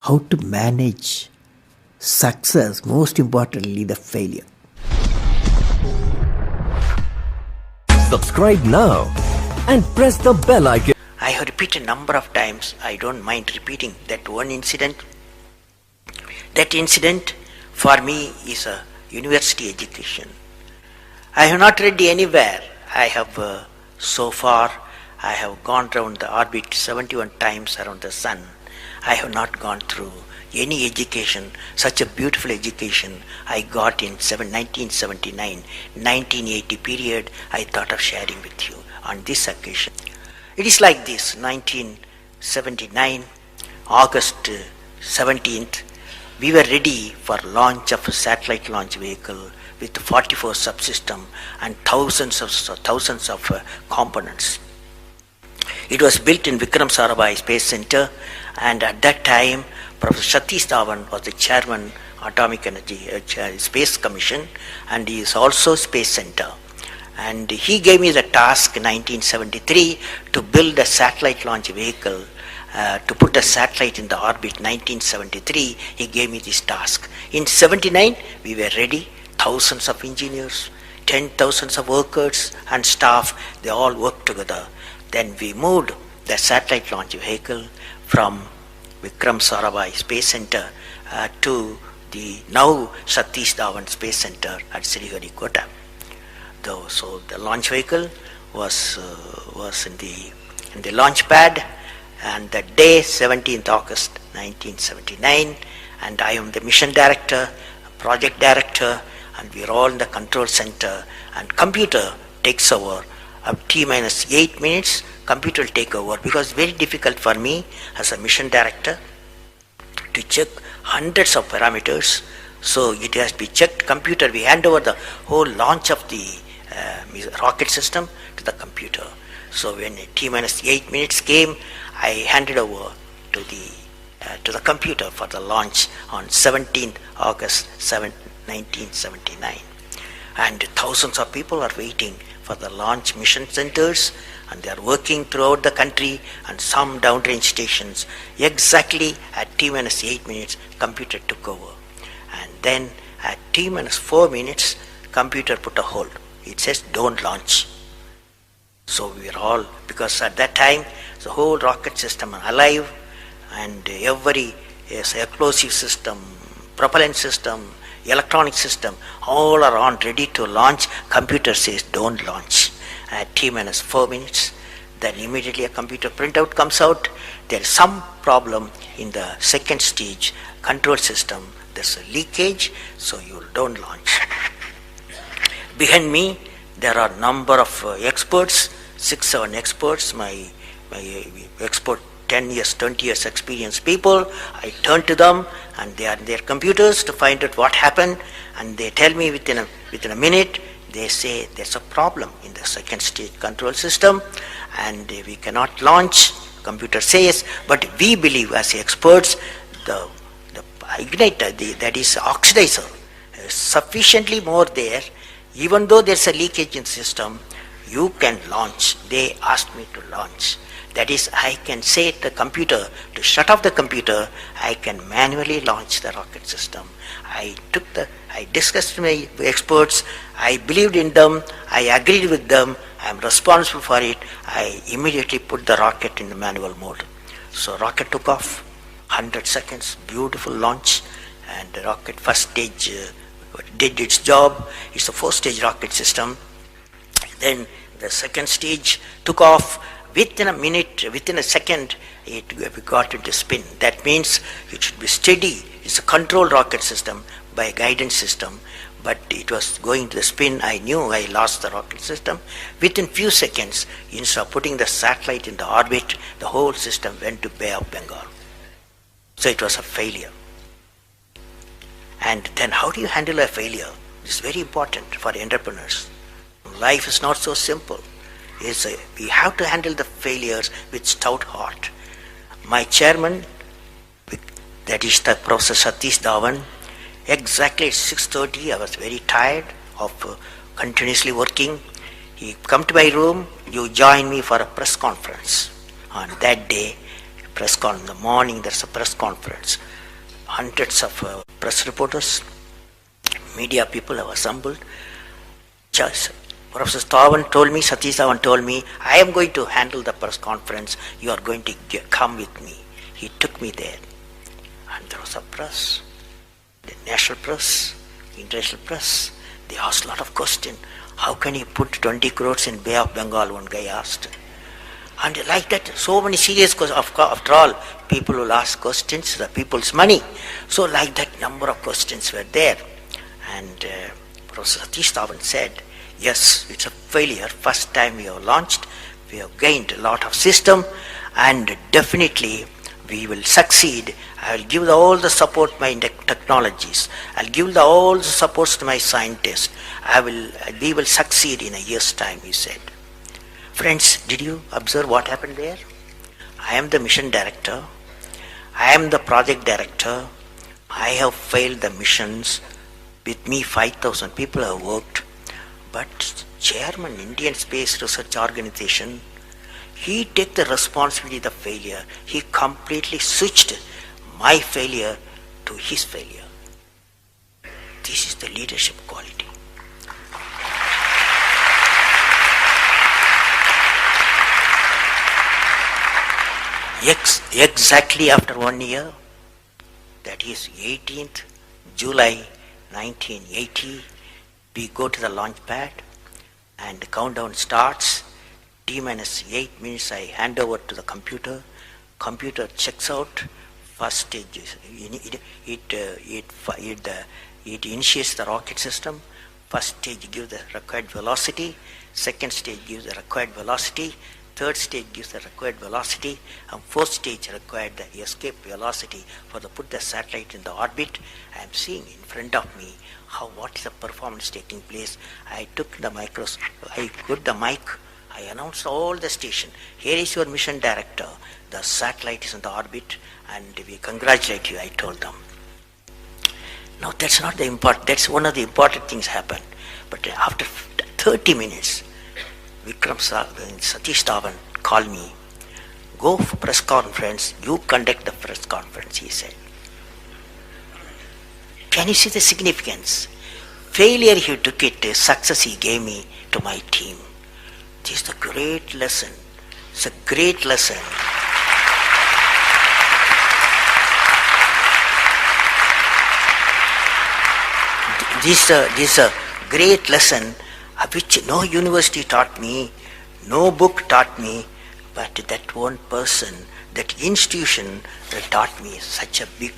how to manage success, most importantly the failure. Subscribe now and press the bell icon. I have repeated a number of times. I don't mind repeating that one incident. That incident for me is a university education. I have not read anywhere. I have so far I have gone around the orbit 71 times around the sun. I have not gone through any education, such a beautiful education I got in 1979, 1980 period. I thought of sharing with you on this occasion. It is like this: 1979, August 17th, we were ready for launch of a satellite launch vehicle with 44 subsystems and thousands of components. It was built in Vikram Sarabhai Space Center, and at that time Professor Satish Dhawan was the chairman Atomic Energy Space Commission, and he is also Space Center. And he gave me the task in 1973 to build a satellite launch vehicle, to put a satellite in the orbit. 1973 he gave me this task. In 79 we were ready, thousands of engineers, 10,000 of workers and staff, they all worked together. Then we moved the satellite launch vehicle from Vikram Sarabhai Space Center to the now Satish Dhawan Space Center at Sriharikota. So the launch vehicle was in the launch pad, and the day 17th August 1979, and I am the mission director, project director, and we are all in the control center, and computer takes over. T minus 8 minutes, computer will take over, because it's very difficult for me as a mission director to check hundreds of parameters. So it has to be checked. Computer, we hand over the whole launch of the rocket system to the computer. So when T minus 8 minutes came, I handed over to the computer for the launch on 17th August 1979. And thousands of people are waiting for the launch mission centers, and they are working throughout the country and some downrange stations. Exactly at T minus 8 minutes, computer took over. And then at T minus 4 minutes, computer put a hold. It says don't launch. So we were all, because at that time the whole rocket system are alive, and every explosive system, propellant system, electronic system, all are on, ready to launch. Computer says don't launch. At T minus 4 minutes, then immediately a computer printout comes out. There is some problem in the second stage control system. There's a leakage, so you don't launch. Behind me there are number of experts, 6-7 experts, my expert 10 years, 20 years experienced people. I turn to them, and they are in their computers to find out what happened, and they tell me within a minute. They say there's a problem in the second stage control system and we cannot launch. Computer says, but we believe as experts the igniter, that is oxidizer, is sufficiently more there. Even though there's a leakage in the system, you can launch. They asked me to launch. That is, I can say to the computer to shut off the computer. I can manually launch the rocket system. I discussed with my experts. I believed in them. I agreed with them. I am responsible for it. I immediately put the rocket in the manual mode. So rocket took off, 100 seconds, beautiful launch, and the rocket first stage did its job. It's a 4-stage rocket system. Then the second stage took off. Within a minute, within a second, we got into spin. That means it should be steady. It's a controlled rocket system by a guidance system, but it was going to the spin. I knew I lost the rocket system. Within few seconds, instead of putting the satellite in the orbit, the whole system went to Bay of Bengal. So it was a failure. And then how do you handle a failure? It's very important for entrepreneurs. Life is not so simple. We have to handle the failures with stout heart. My chairman, that is the Professor Satish Dhawan, exactly at 6:30, I was very tired of continuously working. He come to my room, you join me for a press conference. On that day, in the morning there's a press conference. hundreds of press reporters, media people have assembled. Professor Dhawan told me, Satish Dhawan told me, I am going to handle the press conference. You are going to come with me. He took me there. And there was a press, the national press, international press. They asked a lot of questions. How can you put 20 crores in Bay of Bengal? One guy asked. And like that, so many serious questions. After all, people will ask questions, the people's money. So like that, number of questions were there. And Professor Satish Dhawan said, yes, it's a failure. First time we have launched, we have gained a lot of system, and definitely we will succeed. I will give all the support to my technologies. I'll give all the supports to my scientists. We will succeed in a year's time, he said. Friends, did you observe what happened there? I am the mission director. I am the project director. I have failed the missions. With me, 5,000 people have worked. But chairman, Indian Space Research Organization, he took the responsibility of the failure. He completely switched my failure to his failure. This is the leadership quality. Exactly after 1 year, that is 18th July 1980, we go to the launch pad and the countdown starts. T-8 minutes I hand over to the computer. Computer checks out. First stage, it initiates the rocket system. First stage gives the required velocity. Second stage gives the required velocity. Third stage gives the required velocity, and fourth stage required the escape velocity for the put the satellite in the orbit. I am seeing in front of me what is the performance taking place. I took the I put the mic, I announced all the station. Here is your mission director. The satellite is in the orbit, and we congratulate you, I told them. Now that's not the important, that's one of the important things happened. But after 30 minutes, Satish Dhawan called me, go for press conference, you conduct the press conference, he said. Can you see the significance? Failure he took it, success he gave me to my team. This is a great lesson. It's a great lesson. This is a great lesson which no university taught me, no book taught me, but that one person, that institution that taught me such a big